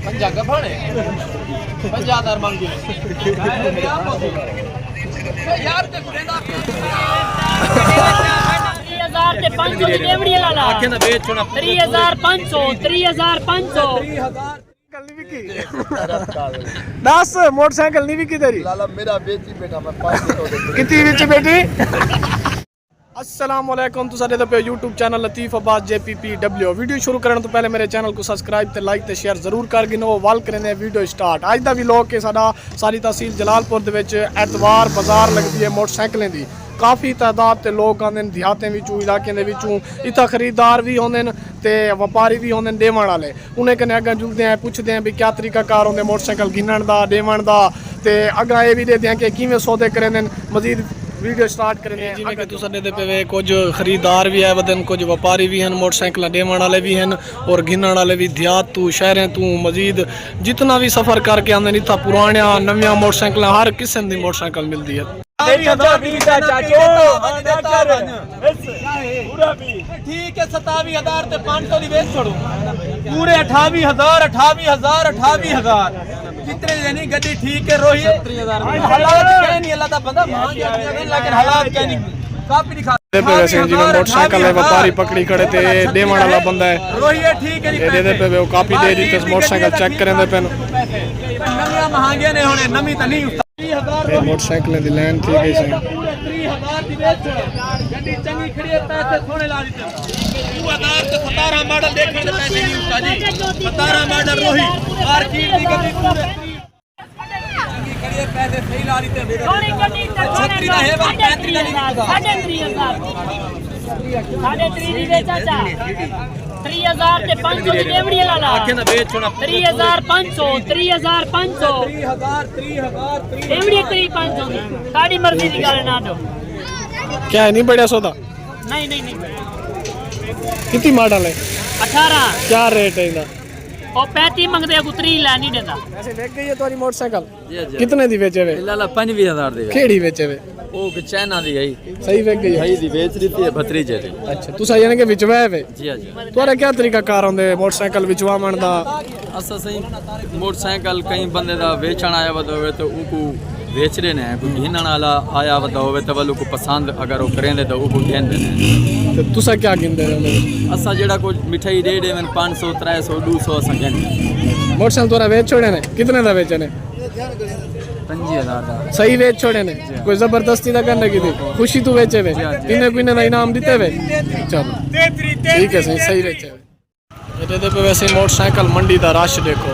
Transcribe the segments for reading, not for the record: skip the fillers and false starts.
पंजा गफाने 50,000 मांगी यार ते कुरेंदा 3000 ते 500 दी देवड़ी लाला आखे ना बेच छोड़ा 3500 नहीं बिकी 10 मोटरसाइकिल नहीं बिकी तेरी लाला मेरा बेची बेटा मैं 500 दे कितनी बिची बेटी अस्सलाम वालेकुम तुसा दे पे YouTube channel Latif Abbas JPPW video शुरू करने तो पहले मेरे चैनल को सब्सक्राइब ते लाइक ते शेयर जरूर कर गिनो वाल करने वीडियो स्टार्ट अज दा व्लॉग के साडा सारी तहसील जलालपुर दे विच एतवार बाजार लगदी है मोटरसाइकिलें दी काफ़ी तादाद ते लोग आंदे देहातें विचों इलाके दे विचों इत्था खरीदार भी होंदे ते व्यापारी भी होंदे देवण वाले उन्हें कन्नै अग्गां जुड़दे हैं पुछदे हैं भी क्या तरीकाकार होंदे मोटरसाइकिल गिनण दा देवण दा ते अग्गां ये भी दे हैं कि किवें सौदे करदे मजीद वीडियो स्टार्ट करने हैं जिवें कि तुसां दे पे कुछ खरीदार भी है वदन कुछ व्यापारी भी हैं मोटरसाइकिल देवण वाले भी हैं और गिनण वाले भी देहात तू शहरें तू मजीद जितना भी सफ़र करके आंदे इत्था पुरानियां नवियां मोटरसाइकिल हर किस्म दी मोटरसाइकिल मिलती है ठीक है 27,000 ते 500 दी बेच छोड़ू पूरे 28,000 कितने देनी गड्डी ठीक है रोही 70,000 हालात कह नहीं अल्लाह दा बंदा मान गया लेकिन हालात कह नहीं काफी दिखा वैसे जिवें मोटरसाइकिल है व्यापारी पकड़ी खड़े ते देवण वाला बंदा है रोही है ठीक है दे दे पे वो काफी दे दी ते मोटरसाइकिल चेक करेंदे पेन नवियां महंगे ने होने नवी तो नहीं 30,000 मोटरसाइकिल दी लाइन थी गई सही 30,000 दी बेच गड्डी चंगी खड़ी है पैसे सोने ला दी 2000 ते 17 मॉडल देखने दे पैसे नहीं उसका जी 17 मॉडल रोही मार्केट दी गड्डी पूरे चंगी खड़ी है पैसे सही ला दी ते सोनी गड्डी ते 36 दा है 35 दा नहीं 3,500 दी बेचा चा 3000 ते 500 दी देवड़ी लाला आखे ना बेच छोड़ा 3500 देवड़ी 3500 दी साडी मर्जी दी गल ना दो क्या है नहीं बढ़िया सौदा नहीं कितनी मॉडल है 18 क्या रेट है इनका ओ 35 मंगदे गुतरी ला नहीं देता वैसे देख गई है तुम्हारी मोटरसाइकिल कितने दी बेचे वे लाला 25,000 दी केड़ी बेचे वे ओ कि चाइना दी है सही वेच गई भाई दी बेच दी थी भतरीजे दी अच्छा तुसा यानी कि विचवा है वे जी हां जी तुम्हारा क्या तरीका कार होंदे मोटरसाइकिल विचवावण दा असा सही मोटरसाइकिल कई बंदे दा बेचण आया वदा होवे तो उनको बेच रहे ने कोई गिनण वाला आया वदा होवे तो वालों को पसंद अगर वो करेंदे तो उनको देंदे ने तो तुसा क्या गिनदे हो असा जेड़ा कोई मिठाई दे दे 500 300 200 असा गिनदे मोटरसाइकिल तोरा बेच छोड़े ने कितने दा बेचे ने 25,000 दा सही बेच छोड़े ने कोई जबरदस्ती ना करने की थी खुशी तू बेचे वे इन्हें दा इनाम दिते वे चलो ठीक है सही बेचे वे ये पे वैसे मोटरसाइकिल मंडी दा रश देखो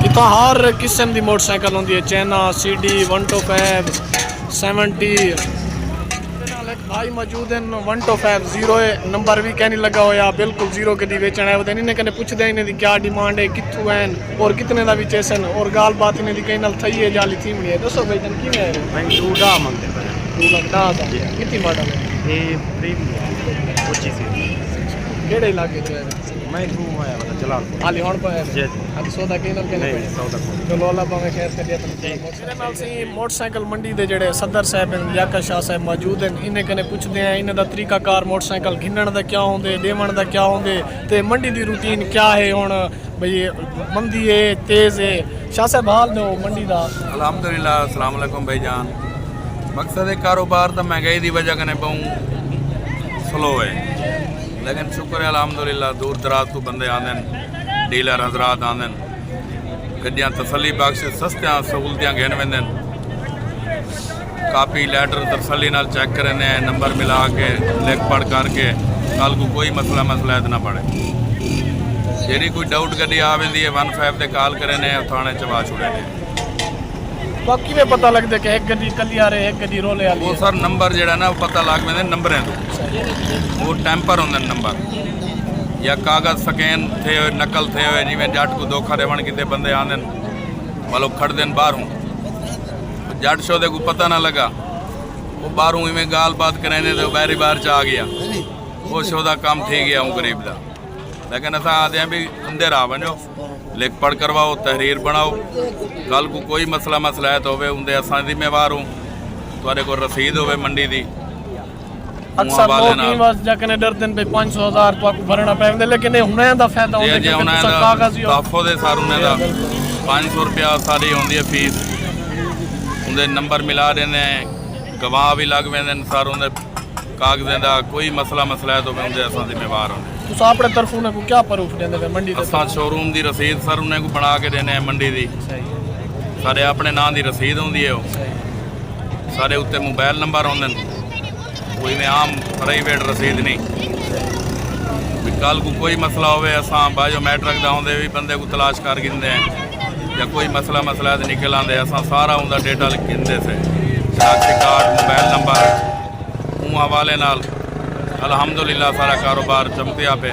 इतना हर किस्म दी मोटरसाइकिल होंदी है चाइना CD 125 70 भाई मौजूद हैं 125 जीरो नंबर भी कहने लगा होया बिल्कुल जीरो के दी बेचना है वो इन्हें कने पूछदे इन्हें दी क्या डिमांड है कित्थों हैं और कितने दा बेचन और गाल बात इन्हें दी कहीं नाल थई है जाली थी मणी है दसो भाई जन किवें है मैं 2 दा मंगदे 2 लाख 10 कितनी मॉडल है ये प्रीमियम 25 केड़े इलाके च है मैं तू आया बता चला हाली हुण पे जी अब सौदा कहीं नाल कहने नहीं सौदा चलो अल्लाह पावे खैर कर दिया मेरे नाल सी मोटरसाइकिल मंडी दे जेड़े सदर साहब हैं लियाकत शाह साहब मौजूद हैं इन्हें कने पूछदे हैं इन्हां दा तरीकाकार मोटरसाइकिल गिनण दा क्या होंदे देवण दा क्या होंदे ते मंडी दी रूटीन क्या है हुण भाई मंदी है तेज है शाह साहब हाल दो मंडी दा अल्हम्दुलिल्लाह अस्सलाम वालेकुम भाईजान मकसद है कारोबार तो महंगाई की वजह कने बहु स्लो है लेकिन शुक्र है अल्हम्दुलिल्लाह दूर दराज तो बंदे आंदे डीलर हजरात आंदे गड्डियां तसली बख्श सस्तियां सहूलतियां घेन वेंदे कापी लैटर तसली नाल चेक करने नंबर मिला के लिख पढ़ करके कल को कोई मसला इतना पड़े जी कोई डाउट गड्डी आ वेंदी है 15 ते कॉल करने थाने चवा छुड़े ने बाकी में पता लगता है कि एक गड्डी कली आ रही है एक गड्डी रोले आ रही वो सर नंबर जेड़ा ना पता लग वेंदे नंबरें तो वो टैंपर होंदे नंबर या कागज स्कैन थे नकल थे जिमें जट को धोखा देवण किते बंदे आंदे मतलब खड़ देन बाहरों जट शोदे को पता ना लगा वो बाहरों इवें गाल बात करेंदे तो बाहरी बाहर च आ गया वो शोदा काम थी गया हूँ गरीब का लेकिन असा आते हैं भी अंधेरा वनो लिख पढ़ करवाओ तहरीर बनाओ कल को कोई मसला है तो उनके असा जिम्मेवार हूँ तुहाडे को रसीद होवे मंडी दी अक्सर लोग ही बस जाके डरते हैं 500,000 तो आपको भरना पेंदा लेकिन ये हुने दा फायदा होंदा जे हुने दा ताफो दे सार हुने दा 500 रुपया सारी होंदी है फीस उनके नंबर मिला देने गवाह भी लग वेंदे सार उनके कागज़ें दा कोई मसला है तो उनके असां जिम्मेवार होंदे तुस अपने तरफ उन्हें को क्या प्रूफ देंदे पे मंडी दे असां शोरूम दी रसीद सर उन्हें को बना के देने मंडी दी सारे अपने नाम दी रसीद होंदी है सारे उत्ते मोबाइल नंबर होंदे कोई में आम प्राइवेट रसीद नहीं कल को कोई मसला होवे असां बायोमेट्रिक दा होंदे भी बंदे को तलाश कर गिंदे हैं या कोई मसला तो निकल आंदे असां सारा उनका डेटा लिख गिंदे से शनाख्ती कार्ड मोबाइल नंबर उन हवाले नाल अल्हम्दुलिल्लाह सारा कारोबार चमकिया पे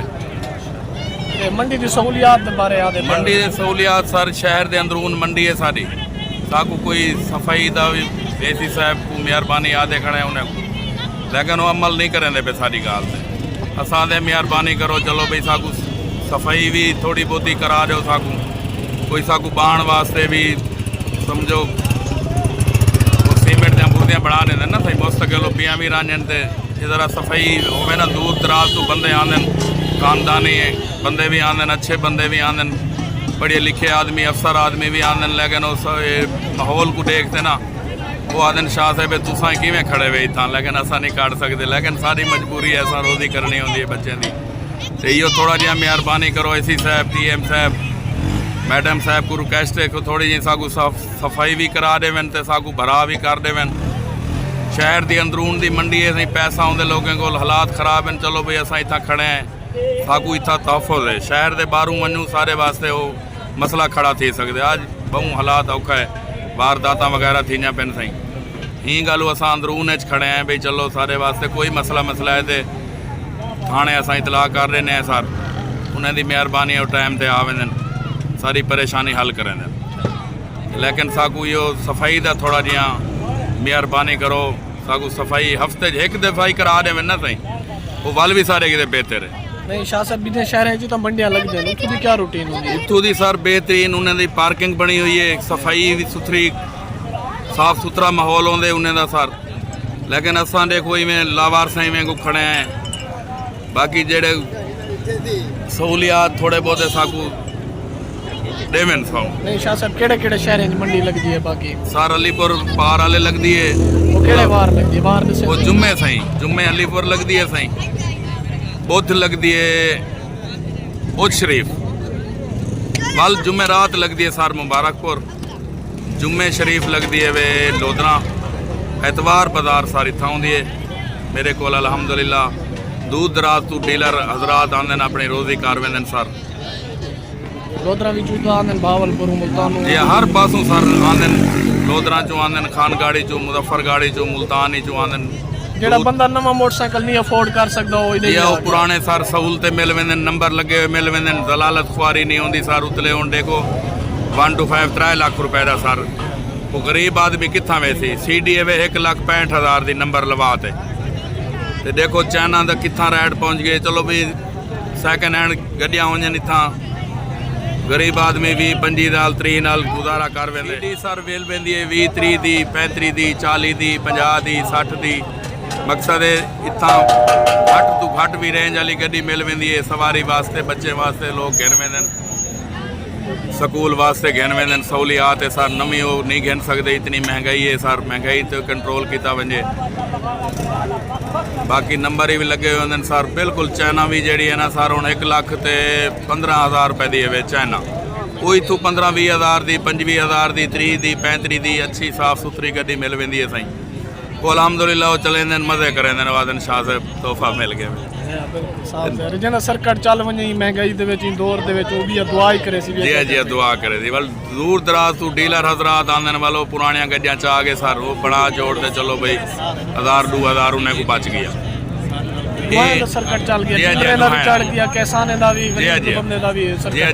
मंडी की सहूलियात के बारे आदे मंडी की सहूलियात सर शहर के अंदरून मंडी है सारी साकू कोई सफाई का भी एसी साहब को मेहरबानी आदे खड़े उन्हें लेकिन वो अमल नहीं करेंदे पे सारी गाल से असां दे मेहरबानी करो चलो भाई साकू सफाई भी थोड़ी बहुती करा दो साकू कोई साकू बाण वास्ते भी समझो सीमेंट दियां बुर्दियां बना देंगे ना सही मुस्तकिल पियाँ भी रांझन ते जरा सफाई होवे ना दूर दराज तो बंदे आंदे खानदानी बंदे भी आंदे अच्छे बंदे भी आंदे पढ़े लिखे आदमी अफसर आदमी भी आंदे लेकिन उस माहौल को देखते ना वो आदन शाह साहब तुसा किवें खड़े हुए इतना लेकिन असा नहीं काट सकते लेकिन सारी मजबूरी है असा रोजी करनी होंगी है बच्चों की तो यो थोड़ा जहा मेहरबानी करो एसी साहब PM साहब मैडम साहब को रिक्वेस्ट है कि थोड़ी जी साकू सफाई भी करा देवन तो साकू भरा भी कर देवन शहर की अंदरून की मंडी है पैसा आते लोगों को हालात खराब हैं चलो भाई असा इतना खड़े हैं साकू इतना तहफ़ुज़ है शहर के बाहरों वनूँ सारे वास्ते वो मसला खड़ा थी सकते अज बहु हालात औखा है वारदात वगैरह थी पेन सही ही गल असां अंदरून खड़े हैं भाई चलो सारे वास्ते कोई मसला है तो थाने असां इतलाह कर रहे हैं सर उन्हें दी मेहरबानी और टाइम से आवेंदन सारी परेशानी हल करें लेकिन साकू यो सफाई का थोड़ा जिहा मेहरबानी करो साकू सफाई हफ्ते एक दफाई करा देवे ना सही वो वल भी सारे किते बेहतर है नहीं शाह साहब बिने शहर है तो मंडियां लगदे ने इत्थों दी क्या रूटीन होंदी है इत्थों दी सर बेहतरीन उन्हें दी पार्किंग बनी हुई है सफाई भी सुथरी साफ सुथरा माहौल होंदे उन्हें दा सर लेकिन असां देखो इवें लावारसां इवें को खड़े हैं बाकी जेड़े सहूलियात थोड़े बहुत साकू देवन सौ नहीं शाह साहब केड़े शहर में मंडी लगदी है बाकी सर अलीपुर पार वाले लगदी है वो केड़े बार लगदी है बार दसे वो जुम्मे सही जुम्मे अलीपुर लगदी है सही बुध लगदी है बुध शरीफ वल जुम्मे रात लगदी है सर मुबारकपुर जुम्मे शरीफ लगदी है वे लोधरा एतवार बाजार सारी इत्थां होंदी है मेरे को अल्हम्दुलिल्लाह दूर दराज तो डीलर हजरात आंदे अपनी रोजी कर वेंदे सर लोधरा भी चूता आंदे बावलपुर मुल्तान ये हर पासों सर आंदे लोधरा चो आंदे खानगाड़ी चो मुजफ्फरगढ़ी चो मुल्तानी चो आंदे जेड़ा बंदा नवा मोटरसाइकिल नहीं अफोर्ड कर सकदा वो इधर वो पुराने सर सहूलतें मिल वेंदे नंबर लगे हुए मिल वेंदे दलालत खुआरी नहीं होंदी सर उतले हुण देखो 1 to 5 3 लाख रुपए का सर वो गरीब आदमी कित्थां वैसी CDA वे 1,65,000 दी नंबर लवाते ते देखो चाइना दा कित्थां रेट पहुंच गए चलो भी सैकेंड हैंड गड्डियां होंजन इत्थां गरीब आदमी 20-25 नाल 30 नाल गुजारा कर वेंदे सर वेल वेंदी है 20 30 दी 35 दी 40 दी 50 दी 60 दी मकसद है इतना घट तो घट भी रेंज वाली गड्डी मिल वेंदी है सवारी वास्ते बच्चे वास्ते लोग गिन वेंदे स्कूल वास्ते गिन वेंदे सहूलियात है सर नवी वो नहीं गिन सकते इतनी महंगाई है सर महंगाई तो कंट्रोल किया वजे बाकी नंबर ही भी लगे हुए होंगे सर बिल्कुल चाइना भी जी है ना सर हूँ 1,15,000 रुपए की है चाइना वो इतों 15-20 हज़ार की 25,000 की 30 की 35 की अच्छी साफ सुथरी गड्डी मिल वेंदी है सही वो अल्हम्दुलिल्लाह वो चले मजे करें वादन शाह से तोहफा मिल गया जना सरकार चल वही महंगाई दौर भी दुआ ही करे जी दुआ करे सी वल दूर दराज तो डीलर हजरात आंदे वालो पुरानिया गड्डियां चाह के सर वो बना जोड़ते चलो भाई 1,000-2,000 उन्हें को बच गया सरकार चल गया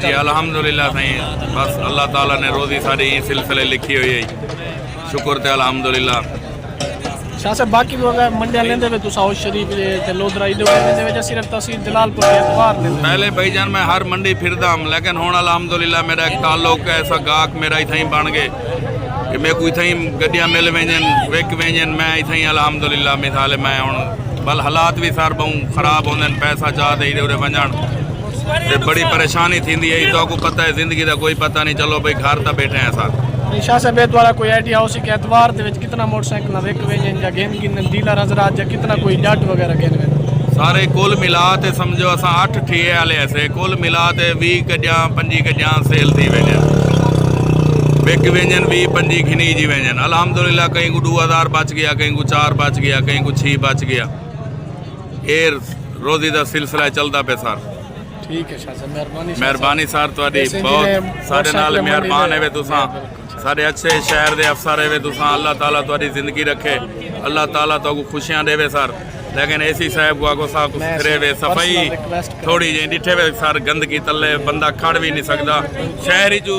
जी अल्हम्दुलिल्लाह सही बस अल्लाह ताला ने रोजी सारी सिलसिले लिखी हुई है शुक्र ते अल्हम्दुलिल्लाह शाह साहब बाकी भी अगर मंडियां लेंदे वे तुसा उस शरीफ ते लोधरा इदे लेंदे वे सिर्फ तहसील जलालपुर के एतवार लेंदे पहले भाईजान मैं हर मंडी फिरदा हूं लेकिन हुण अल्हम्दुलिल्लाह मेरा एक ताल्लुक ऐसा गाहक मेरा इथां ही बन गए कि मैं कोई इथां ही गड्डियां मिल वेंजन विक वेंजन मैं इथां ही अल्हम्दुलिल्लाह मिसाल मैं हुण बल हालात भी सर बहु ख़राब होंगे पैसा चाहते ही उरे वजन ते बड़ी परेशानी थी है तो को पता है जिंदगी का कोई पता नहीं चलो भाई घर तो बैठे हैं सर शाह साहब द्वारा कोई आइडिया हो सके एतवार दे विच कितना मोटरसाइकिल विक वेंजन या गेन गिन डीलर हजरात या कितना कोई जट वगैरह गेन वे सारे कुल मिला ते समझो अस 8 ठिए वाले ऐसे कुल मिला ते 20 कजा 25 कजा सेल थी वेंजन विक वेंजन 20 25 घिनी जी वेंजन अल्हम्दुलिल्लाह कहीं को 2000 बच गया कहीं को 4 बच गया कहीं को 6 बच गया ये रोजी का सिलसिला चलता पे सर ठीक है शाह साहब मेहरबानी सर तुहाडी बहुत सारे नाल मेहरबान है तुसा सारे अच्छे शहर दे अफसर है तुसा अल्लाह ताला तुहाडी जिंदगी रखे अल्लाह ताला तो खुशियां देवे सर लेकिन एसी साहब को आगो साहब करे वे सफाई थोड़ी जी डिठे वे सर गंदगी तले बंदा खड़ भी नहीं सकता शहर ही जो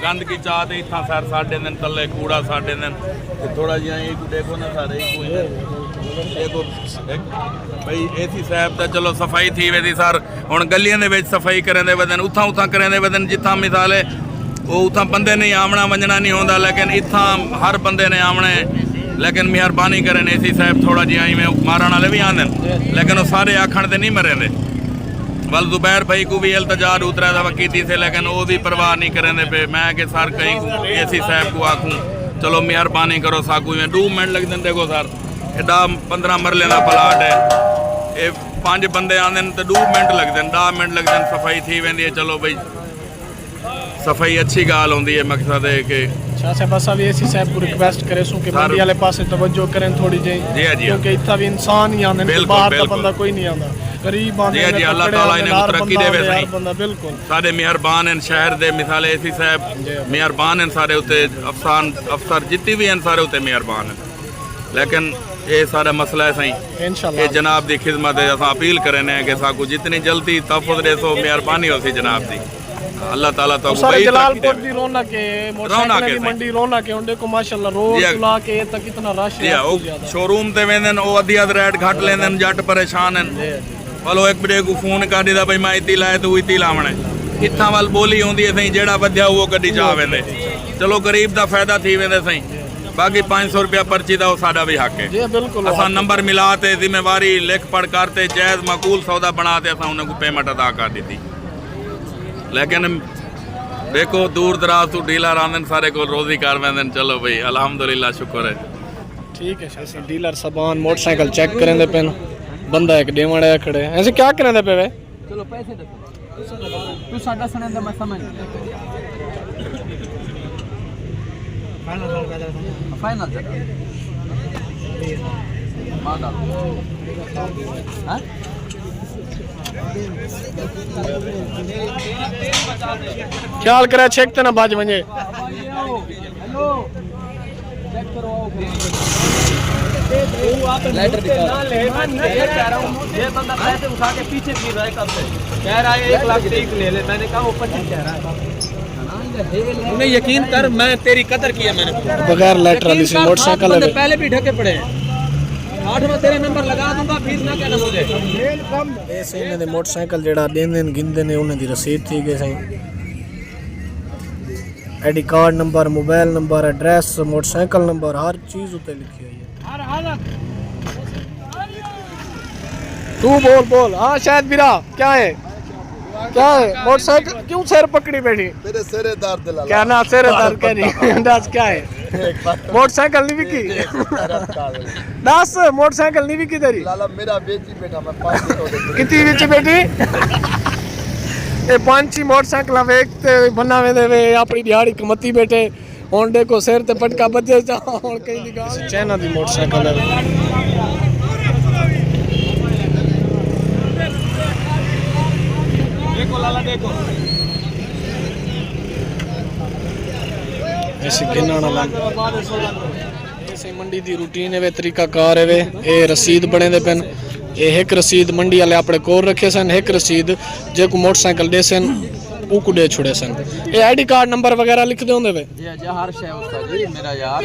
गंदगी चाहते इतना सर साढ़े दिन तले कूड़ा साढ़े दिन थोड़ा जिहा देखो ना सारे देखो भाई एसी साहब तो चलो सफाई थी वे सर हुण गलियां दे विच सफाई करें दे वदन उथा उथा करें दे वदन जिथा मिसाल है वो उथा बंदे नहीं आवना वंजना नहीं होंदा लेकिन इथा हर बंदे ने आवना है लेकिन मेहरबानी करें एसी साहब थोड़ा जिहा इवें मारण वाले भी आंदे लेकिन वो सारे आखण ते नहीं मरे दे बल जुबैर भाई को भी इल्तजा उतरा दफा की थी लेकिन वो भी परवाह नहीं करें पे मैं कि सर कहीं एसी साहब को आखूँ चलो मेहरबानी करो साकू में 2 मिनट लगते देखो सर एडा 15 मरले का प्लाट है ये 5 बंदे आते हैं तो 2 मिनट लगते हैं 10 मिनट लगते हैं सफाई थी वेंदी है चलो भाई सफाई अच्छी गाल होंदी है मकसद है कि शाह साहब बस अभी एसी साहब को रिक्वेस्ट करे सो कि मंडी वाले पासे तवज्जो करें थोड़ी जी क्योंकि इतना भी इंसान ही आंदे हैं बाहर का बंदा कोई नहीं आंदा गरीब आंदे जी अल्लाह ताला इन्हें तरक्की देवे सही बंदा बिल्कुल सारे मेहरबान हैं शहर दे मिसाल एसी साहब मेहरबान हैं सारे उते अफसर जितनी भी हैं सारे उते मेहरबान हैं लेकिन ये सारा मसला है सही इंशाल्लाह जनाब की खिदमत अस अपील करें कि साकू जितनी जल्दी तहफ़्फ़ुज़ दे सो मेहरबानी हो सी जनाब की अल्लाह ताला तो सारे जलालपुर दी रौनक है मोटरसाइकिल की मंडी रौनक है उनके को माशाल्लाह रोज ला के तक कितना रश है शोरूम ते वेंदन ओ अधी अध रेट घट लेंदन जट परेशान हैं वालो एक बड़े को फोन कर दीदा भाई मैं इती लाए तो इती लावणे इत्थां वाल बोली होंदी है सही जेड़ा बध्या वो कदी जा वेंदे चलो गरीब दा फायदा थी वेंदे सही बाकी 500 रुपया पर्ची दा वो साडा भी हक है जी बिल्कुल असा नंबर मिलाते जिम्मेवारी लिख पढ़ करते जायज माकूल सौदा बनाते असा उन्हें को पेमेंट अदा कर दी थी लेकिन देखो दूर दराज तो डीलर आंदन सारे को रोजी कर वेंदन चलो भाई अल्हम्दुलिल्लाह शुक्र है ठीक है शाह डीलर सामान मोटरसाइकिल चेक करें दे पेन बंदा एक डेवण है खड़े ऐसे क्या करें दे पे वे चलो पैसे दे तू साडा सुने दा मैं समझ फाइनल मादा हां ख्याल करे चेक ते ना बाज वने हेलो चेक करो लेटर दिखा ले मैं ये कह रहा हूं ये बंदा पैसे उठा के पीछे गिर रहा है कब से कह रहा है 1 लाख ठीक ले ले मैंने कहा वो 25 कह रहा है उन्हें यकीन कर मैं तेरी कदर की है मैंने बगैर लेटर वाली सी मोटरसाइकिल है पहले भी ढके पड़े हैं 8 में तेरा नंबर लगा दूंगा फीस ना कहना मुझे ऐसे इन्हें दे मोटरसाइकिल जेड़ा देंदे गिनदे ने उन्हें दी रसीद थी गई सही ID card number mobile number address motorcycle number हर चीज उते लिखी हुई है हर हालत तू बोल हाँ शायद बिरा क्या है मोटरसाइकिल क्यों सिर पकड़ी बैठी मेरे सिरे दर्द ला क्या ना सिर दर्द कह रही अंदाज क्या है मोटरसाइकिल नहीं बिकी दस मोटरसाइकिल नहीं बिकी तेरी लाला मेरा बेची बेटा मैं 500 दे कितनी बेची बेटी ये 5 मोटरसाइकिल वेचते बनावे देवे अपनी दिहाड़ी कमती बैठे हुन देखो सिर ते पटका बजे जा हुन कहीं निकाल चाइना दी मोटरसाइकिल है देखो लाला देखो ऐसे गिनना ला ऐसे मंडी दी रूटीन है तरीका कार है ये रसीद बने दे पेन ये एक रसीद मंडी वाले अपने कोल रखे सन एक रसीद जे को मोटरसाइकिल दे सन ਉਹ ਕੁੜੇ ਛੁੜੇ ਸਨ। ਇਹ ਆईडी कार्ड नंबर वगैरह लिख दे होंगे वे जी हर शय उसका जी मेरा यार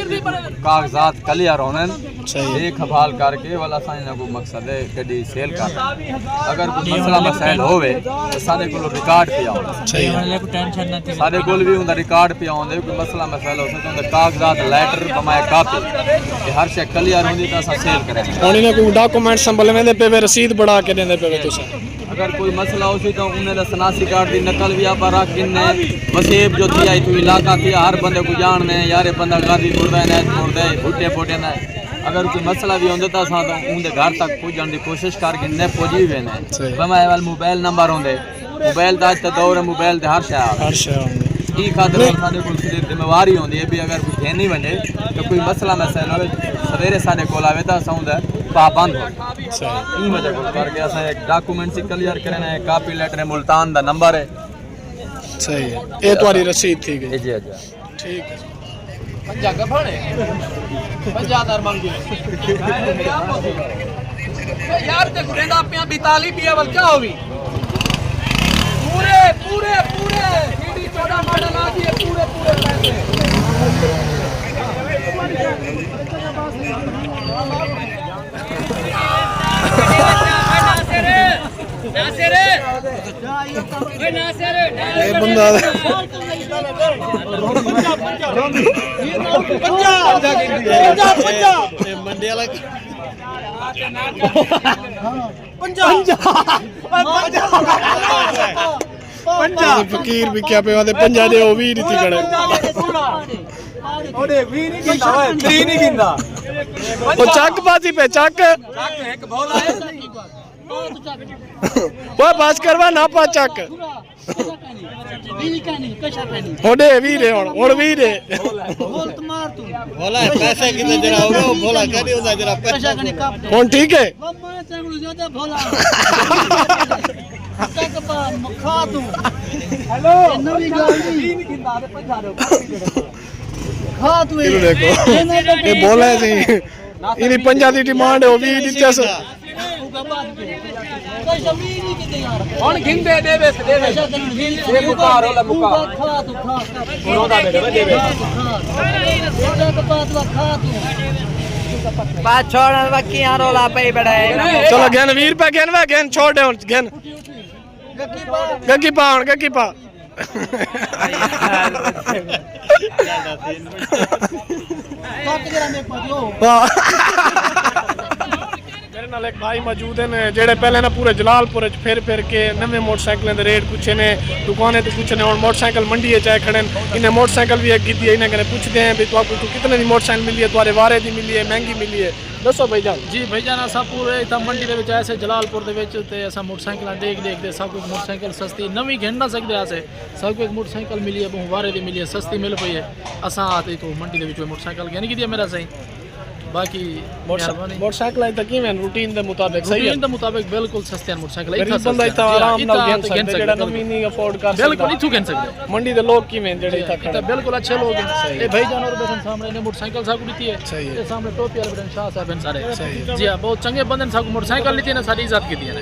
कागजात क्लियर होने सही देख भाल करके वाला साइन को मकसद है गड्डी सेल कर अगर कोई मसला मसाइल होवे तो सारे को रिकॉर्ड पे आओ सही सारे कोल भी उनका रिकॉर्ड पे आउंदे कोई मसला मसाइल हो तो कागजात लेटर बमाए कापी ये हर शय क्लियर होंदी तो अस सेल करें ਹੁਣ ਇਹਨੇ ਕੋਈ ਡਾਕੂਮੈਂਟ ਸੰਭਲਵੇਂ पे वे रसीद बढ़ा के देंदे पे तुसे अगर कोई मसला हो सी तो उन्हें सनासी कार्ड की नकल भी आप रख किन्ने वसेब जो थी आई तू इलाका थी हर बंदे को जानने यार बंदा गादी मुड़दा है मुड़दा है फुटे फुटे ना अगर कोई मसला भी होंदा तो असां तो उनके घर तक पहुंचने की कोशिश करके ने पहुंची भी ने बमाए वाल मोबाइल नंबर होंदे मोबाइल दा आज दौर है मोबाइल ते हर शय की खातर साडे कोल जिम्मेवारी होंदी है भी अगर कोई घेनी बने तो कोई मसला मसाइल होवे सवेरे साडे कोल आवे तो असां उनदा पाबंद हो सही ई वजह को करके असां एक डॉक्यूमेंट से क्लियर करना है कापी लेटर मुल्तान दा नंबर है सही है ये तुम्हारी रसीद थी गई जी ठीक है पंजा गफाने पंजा दर मंगी यार ते गुरेंदा पिया 42 पिया वल क्या होवी पूरे पूरे पूरे सीडी 14 मॉडल आ दिए पूरे पूरे पैसे ये बंदा मंडी वाला फकीर भी क्या पे वादे पंजा दे ओ भी रीति कड़े ओडे भी नहीं गिंदा ओए 3 नहीं गिंदा ओ चक बाजी पे चक एक बोल आए वो पास करवा ना पा चक ओडे वीरे हुन वीरे बोल तू मार तू बोला पैसे कितने जरा होगा वो बोला कदी होता जरा पैसा कने काप हुन ठीक है मैं चंगलू ज्यादा भोला तक पा मखा तू हेलो नवी गाड़ी नहीं गिंदा दे पंजा दे खा तू इनु देखो ये बोला सी इनी पंजा दी डिमांड है ओ भी दित्या स पैसा भी नहीं किते यार हुन गिंदे देवे से देवे पैसा कने भी ये मुकार होला मुकार खा तू खा रोदा बेटे देवे तक पा तू खा तू बात छोड़ बाकी यहां रोला पे बैठे चलो घेन 20 रुपए घेन वे घेन छोड़ दे हुन घेन गग्गी पा हुन गग्गी पा काट जरा मैं पदियो मेरे नाल एक भाई मौजूद हैं जेड़े पहले ना पूरे जलालपुर फिर के नवे मोटरसाइकिलों के रेट पूछे ने दुकानें तो पूछने और मोटरसाइकिल मंडी है चाहे खड़े इन्हें मोटरसाइकिल भी एक की थी इन्हें पूछते हैं भी तो कितने की मोटरसाइकिल मिली है तुम्हारे वारे की मिली है महंगी मिली है दसो भाईजान जी भाईजान असा पूरे इतना मंडी के विच ऐसे जलालपुर के विच ते असा मोटरसाइकिल देखते सब कुछ मोटरसाइकिल सस्ती नवी घेन ना सकते असे सब कुछ मोटरसाइकिल मिली है बहु वारे दी मिली है सस्ती मिल पई है असा आते तो मंडी के विच मोटरसाइकिल घेन की मेरा सही बाकी मोटरसाइकिल आई तक में रूटीन के मुताबिक सही है रूटीन के मुताबिक बिल्कुल सस्ते मोटरसाइकिल गरीब बंदा इतना आराम नाल घेन सकदा जेड़ा नवी नहीं अफोर्ड कर सकदा बिल्कुल इथु घेन सकदे मंडी दे लोग किवें जेड़े इथा खड़े बिल्कुल अच्छे लोग हैं ये भाईजान और बैठन सामने ने मोटरसाइकिल साकू दी है ये सामने टोपी वाले बैठन शाह साहब हैं सारे जी हां बहुत चंगे बंदे साकू मोटरसाइकिल लीती ने सारी इज्जत की दी है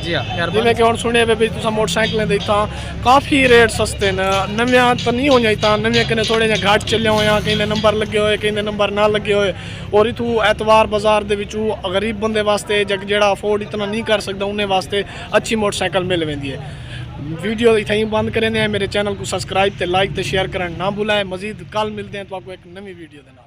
जी हां जिवें कि हुन सुने वे तुसा मोटरसाइकिल दे इथा काफी रेट सस्ते न नव्या तो नहीं होया इथा नव्या कने थोड़े जे घाट चले होया कहीं नंबर लगे होए कहीं नंबर ना लगे होए और इथू एतवार बाजार दे विचू गरीब बंदे वास्ते जेड़ा अफोर्ड इतना नहीं कर सकता उन्हें वास्ते अच्छी मोटरसाइकिल मिल वेंदी है। वीडियो इतना ही बंद करें मेरे चैनल को सब्सक्राइब ते लाइक ते शेयर करना ना भूलें। मजीद कल मिलते हैं तो आपको एक नई वीडियो देना।